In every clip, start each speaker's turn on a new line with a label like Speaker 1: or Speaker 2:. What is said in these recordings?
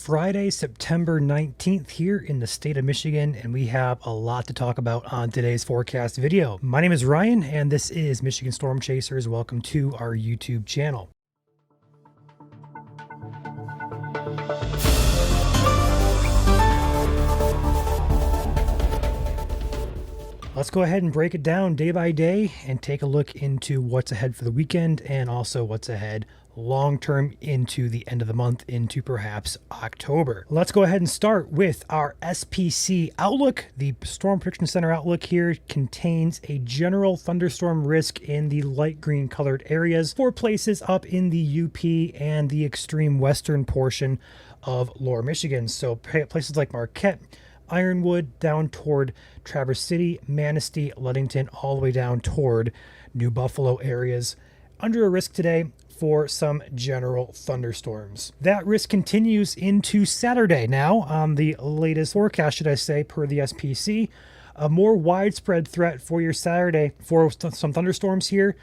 Speaker 1: Friday, September 19th here in the state of Michigan, and we have a lot to talk about on today's forecast video. My name is Ryan, and this is Michigan Storm Chasers. Welcome to our YouTube channel. Let's go ahead and break it down day by day and take a look into what's ahead for the weekend and also what's ahead long term into the end of the month, into perhaps October. Let's go ahead and start with our SPC outlook. The Storm Prediction Center outlook here contains a general thunderstorm risk in the light green colored areas for places up in the UP and the extreme western portion of Lower Michigan. So places like Marquette, Ironwood, down toward Traverse City, Manistee, Ludington, all the way down toward New Buffalo areas under a risk today for some general thunderstorms. That risk continues into Saturday now on the latest forecast, should I say, per the SPC. A more widespread threat for your Saturday for some thunderstorms here.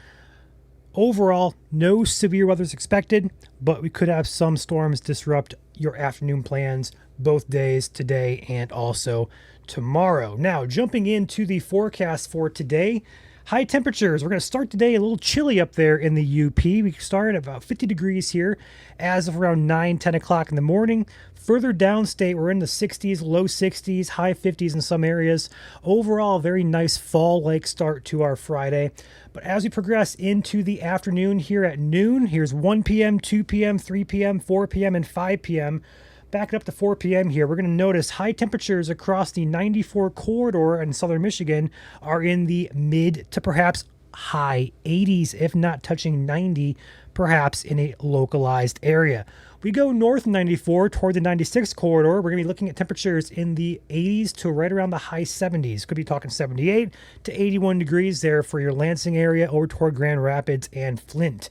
Speaker 1: Overall, no severe weather is expected, but we could have some storms disrupt your afternoon plans both days, today and also tomorrow. Now, jumping into the forecast for today, high temperatures. We're going to start today a little chilly up there in the UP. We start at about 50 degrees here as of around 10 o'clock in the morning. Further downstate, we're in the 60s, low 60s, high 50s in some areas. Overall, very nice fall-like start to our Friday. But as we progress into the afternoon here at noon, here's 1 p.m., 2 p.m., 3 p.m., 4 p.m., and 5 p.m. Back up to 4 p.m. here, we're going to notice high temperatures across the 94 corridor in southern Michigan are in the mid to perhaps high 80s, if not touching 90, perhaps in a localized area. We go north 94 toward the 96 corridor. We're going to be looking at temperatures in the 80s to right around the high 70s. Could be talking 78 to 81 degrees there for your Lansing area over toward Grand Rapids and Flint.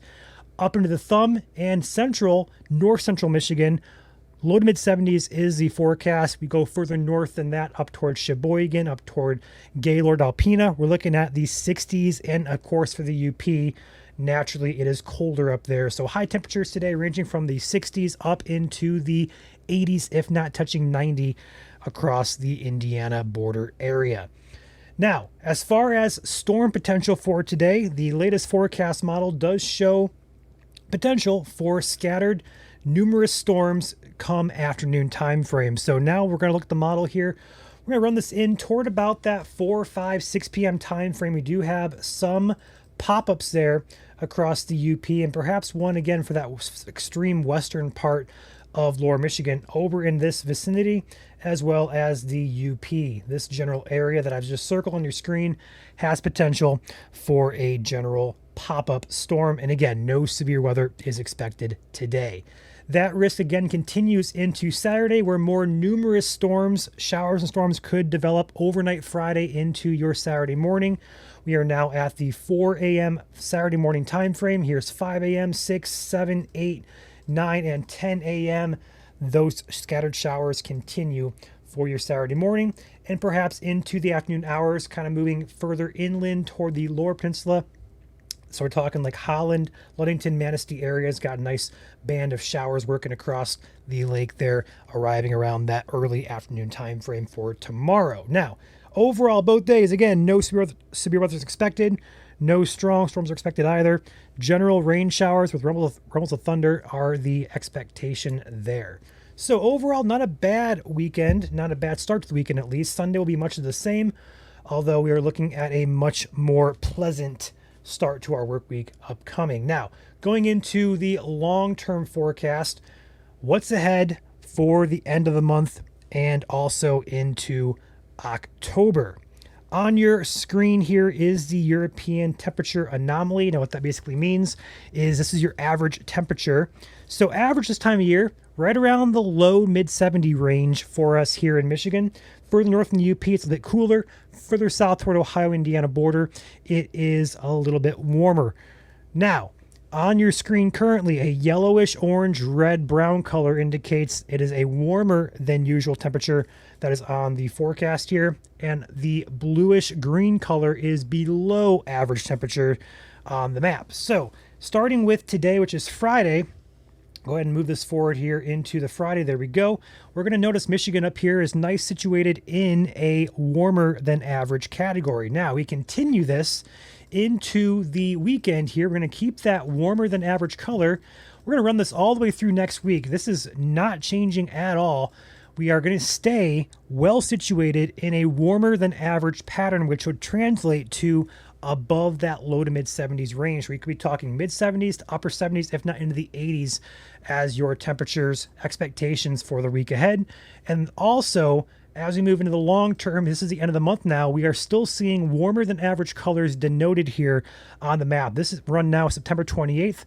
Speaker 1: Up into the Thumb and central, north central Michigan, low to mid 70s is the forecast. We go further north than that up toward Sheboygan, up toward Gaylord, Alpena. We're looking at the 60s, and of course for the UP, naturally it is colder up there. So high temperatures today ranging from the 60s up into the 80s, if not touching 90 across the Indiana border area. Now, as far as storm potential for today, the latest forecast model does show potential for scattered numerous storms come afternoon time frame. So now we're going to look at the model here. We're going to run this in toward about that 4, 5, 6 p.m. time frame. We do have some pop-ups there across the UP, and perhaps one again for that extreme western part of Lower Michigan over in this vicinity, as well as the UP. This general area that I've just circled on your screen has potential for a general pop-up storm. And again, no severe weather is expected today. That risk again continues into Saturday, where more numerous storms, showers and storms could develop overnight Friday into your Saturday morning. We are now at the 4 a.m. Saturday morning time frame. Here's 5 a.m., 6, 7, 8, 9, and 10 a.m. Those scattered showers continue for your Saturday morning, and perhaps into the afternoon hours, kind of moving further inland toward the lower peninsula. So we're talking like Holland, Ludington, Manistee areas, got a nice band of showers working across the lake there, arriving around that early afternoon time frame for tomorrow. Now, overall, both days, again, no severe weather is expected. No strong storms are expected either. General rain showers with rumbles of thunder are the expectation there. So overall, not a bad weekend, not a bad start to the weekend at least. Sunday will be much of the same, although we are looking at a much more pleasant start to our work week upcoming. Now, going into the long-term forecast, what's ahead for the end of the month and also into October. On your screen here is the European temperature anomaly. Now, what that basically means is this is your average temperature. So average this time of year, right around the low mid 70 range for us here in Michigan. Further north in the UP, it's a bit cooler. Further south toward Ohio-Indiana border, it is a little bit warmer. Now, on your screen currently, a yellowish, orange, red, brown color indicates it is a warmer than usual temperature that is on the forecast here. And the bluish green color is below average temperature on the map. So starting with today, which is Friday, Go ahead and move this forward here into the Friday. There we go. We're going to notice Michigan up here is nice situated in a warmer than average category. Now we continue this into the weekend here. We're going to keep that warmer than average color. We're going to run this all the way through next week. This is not changing at all. We are going to stay well situated in a warmer than average pattern, which would translate to above that low to mid 70s range. We could be talking mid 70s to upper 70s, if not into the 80s, as your temperatures expectations for the week ahead. And also, as we move into the long term, this is the end of the month now, we are still seeing warmer than average colors denoted here on the map. This is run now September 28th.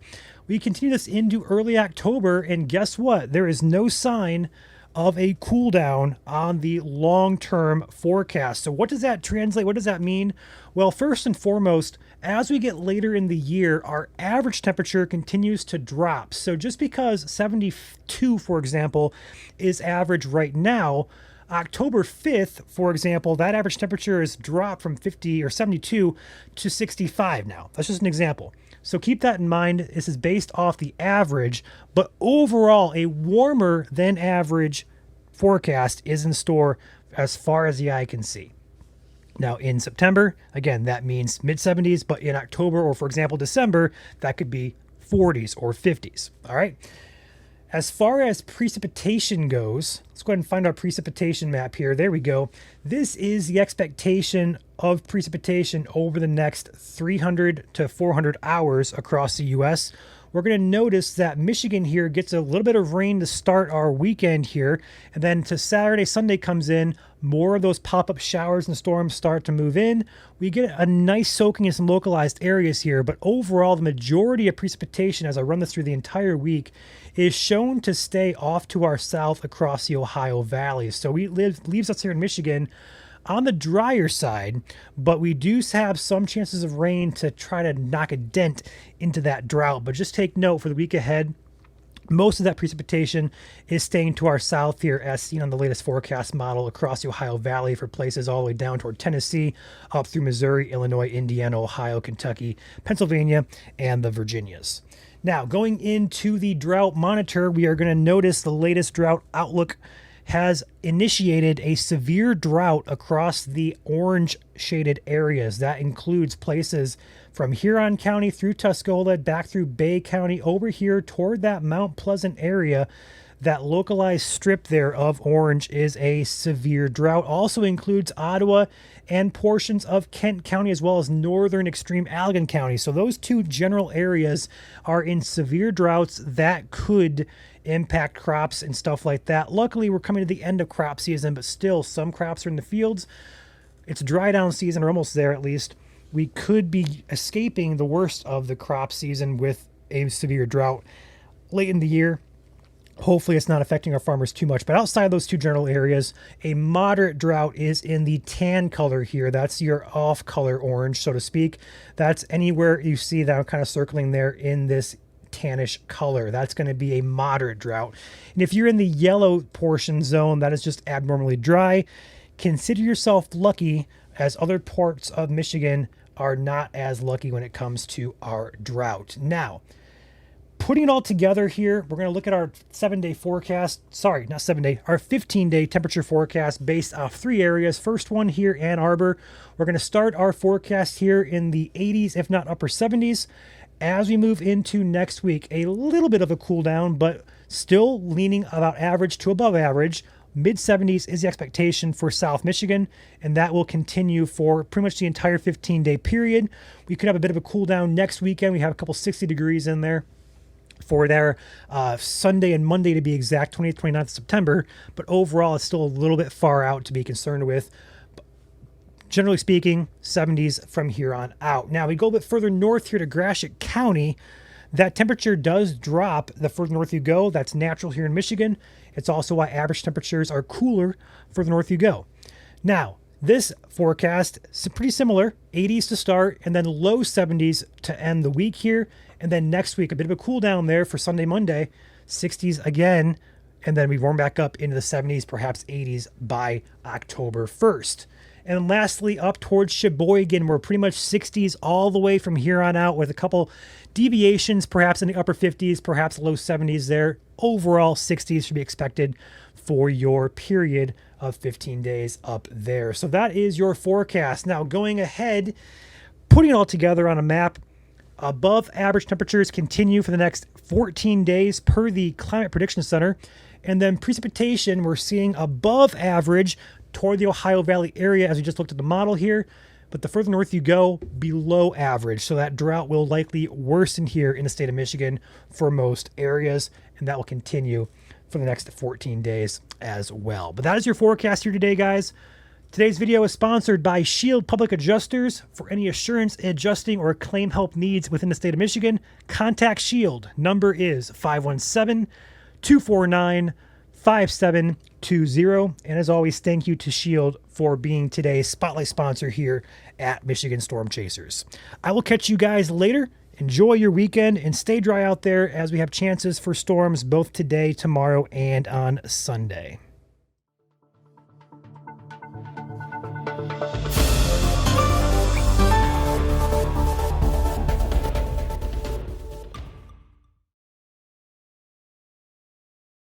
Speaker 1: We continue this into early October, and guess what? There is no sign of a cool down on the long-term forecast. So what does that translate? What does that mean? Well, first and foremost, as we get later in the year, our average temperature continues to drop. So just because 72, for example, is average right now, October 5th, for example, that average temperature is dropped from 50 or 72 to 65 now. That's just an example. So keep that in mind. This is based off the average, but overall, a warmer than average forecast is in store as far as the eye can see. Now in September, again, that means mid 70s, but in October or, for example, December, that could be 40s or 50s. All right. As far as precipitation goes, let's go ahead and find our precipitation map here. There we go. This is the expectation of precipitation over the next 300 to 400 hours across the U.S. We're going to notice that Michigan here gets a little bit of rain to start our weekend here. And then to Saturday, Sunday comes in, more of those pop-up showers and storms start to move in. We get a nice soaking in some localized areas here, but overall, the majority of precipitation, as I run this through the entire week, is shown to stay off to our south across the Ohio Valley. So leaves us here in Michigan on the drier side, but we do have some chances of rain to try to knock a dent into that drought. But just take note for the week ahead, most of that precipitation is staying to our south here, as seen on the latest forecast model across the Ohio Valley for places all the way down toward Tennessee, up through Missouri, Illinois, Indiana, Ohio, Kentucky, Pennsylvania, and the Virginias. Now, going into the drought monitor, we are going to notice the latest drought outlook has initiated a severe drought across the orange shaded areas. That includes places from Huron County through Tuscola, back through Bay County, over here toward that Mount Pleasant area. That localized strip there of orange is a severe drought. Also includes Ottawa and portions of Kent County, as well as northern extreme Allegan County. So those two general areas are in severe droughts that could impact crops and stuff like that. Luckily, we're coming to the end of crop season, but still some crops are in the fields. It's dry down season, or almost there at least. We could be escaping the worst of the crop season with a severe drought late in the year. Hopefully it's not affecting our farmers too much, but outside of those two general areas, a moderate drought is in the tan color here. That's your off color orange, so to speak. That's anywhere you see that I'm kind of circling there in this tannish color. That's going to be a moderate drought. And if you're in the yellow portion zone, that is just abnormally dry. Consider yourself lucky, as other parts of Michigan are not as lucky when it comes to our drought. Now, putting it all together here, we're going to look at our 7-day forecast. Sorry, not 7-day, our 15-day temperature forecast based off three areas. First one here, Ann Arbor. We're going to start our forecast here in the 80s, if not upper 70s. As we move into next week, a little bit of a cool down, but still leaning about average to above average. Mid 70s is the expectation for South Michigan, and that will continue for pretty much the entire 15-day period. We could have a bit of a cool down next weekend. We have a couple 60 degrees in there for their Sunday and Monday, to be exact, 28th, 29th September. But overall, it's still a little bit far out to be concerned with. Generally speaking, 70s from here on out. Now we go a bit further north here to Gratiot County. That temperature does drop the further north you go. That's natural here in Michigan. It's also why average temperatures are cooler further north you go. Now, this forecast is pretty similar, 80s to start, and then low 70s to end the week here. And then next week, a bit of a cool down there for Sunday, Monday, 60s again, and then we warm back up into the 70s, perhaps 80s by October 1st. And lastly, up towards Sheboygan, we're pretty much 60s all the way from here on out, with a couple deviations, perhaps in the upper 50s, perhaps low 70s there. Overall, 60s should be expected for your period of 15 days up there. So that is your forecast. Now, going ahead, putting it all together on a map, above average temperatures continue for the next 14 days per the Climate Prediction Center. And then precipitation, we're seeing above average toward the Ohio Valley area as we just looked at the model here. But the further north you go, below average. So that drought will likely worsen here in the state of Michigan for most areas. And that will continue for the next 14 days as well. But that is your forecast here today, guys. Today's video is sponsored by Shield Public Adjusters. For any assurance, adjusting, or claim help needs within the state of Michigan, contact Shield. Number is 517-249-5720. And as always, thank you to Shield for being today's spotlight sponsor here at Michigan Storm Chasers. I will catch you guys later. Enjoy your weekend and stay dry out there as we have chances for storms both today, tomorrow, and on Sunday.